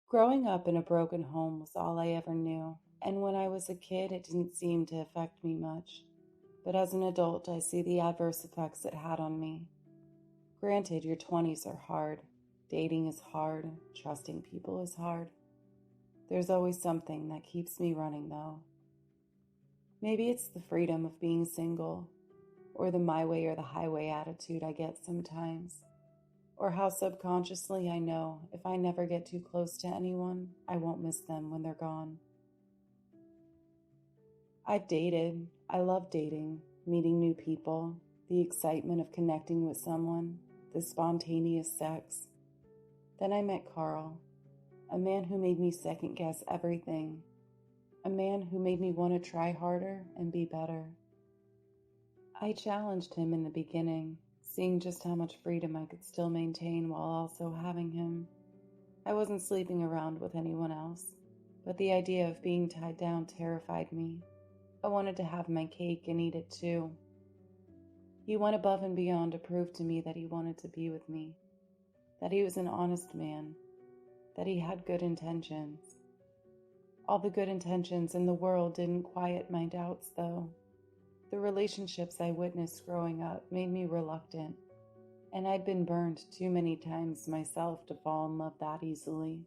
Growing up in a broken home was all I ever knew, and when I was a kid, it didn't seem to affect me much. But as an adult, I see the adverse effects it had on me. Granted, your 20s are hard. Dating is hard. Trusting people is hard. There's always something that keeps me running, though. Maybe it's the freedom of being single, or the my way or the highway attitude I get sometimes, or how subconsciously I know if I never get too close to anyone, I won't miss them when they're gone. I've dated. I love dating, meeting new people, the excitement of connecting with someone, the spontaneous sex. Then I met Carl, a man who made me second guess everything, a man who made me want to try harder and be better. I challenged him in the beginning, seeing just how much freedom I could still maintain while also having him. I wasn't sleeping around with anyone else, but the idea of being tied down terrified me. I wanted to have my cake and eat it too. He went above and beyond to prove to me that he wanted to be with me, that he was an honest man, that he had good intentions. All the good intentions in the world didn't quiet my doubts, though. The relationships I witnessed growing up made me reluctant, and I'd been burned too many times myself to fall in love that easily,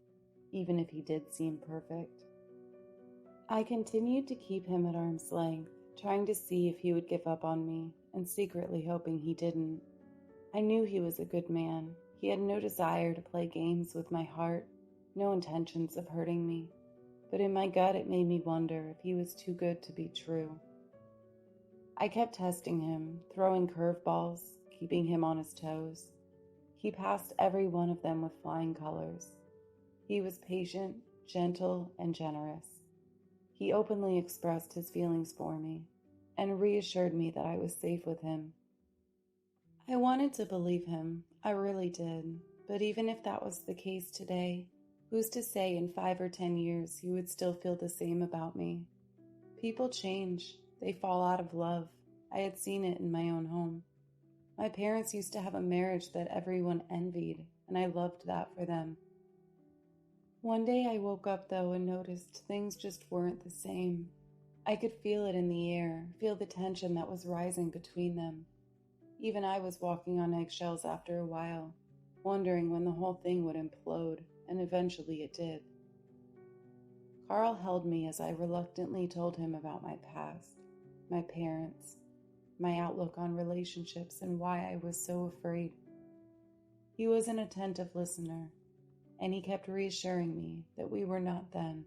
even if he did seem perfect. I continued to keep him at arm's length, trying to see if he would give up on me, and secretly hoping he didn't. I knew he was a good man. He had no desire to play games with my heart, no intentions of hurting me, but in my gut it made me wonder if he was too good to be true. I kept testing him, throwing curveballs, keeping him on his toes. He passed every one of them with flying colors. He was patient, gentle, and generous. He openly expressed his feelings for me and reassured me that I was safe with him. I wanted to believe him, I really did, but even if that was the case today, who's to say in 5 or 10 years he would still feel the same about me? People change, they fall out of love. I had seen it in my own home. My parents used to have a marriage that everyone envied, and I loved that for them. One day I woke up though and noticed things just weren't the same. I could feel it in the air, feel the tension that was rising between them. Even I was walking on eggshells after a while, wondering when the whole thing would implode, and eventually it did. Carl held me as I reluctantly told him about my past, my parents, my outlook on relationships, and why I was so afraid. He was an attentive listener, and he kept reassuring me that we were not then,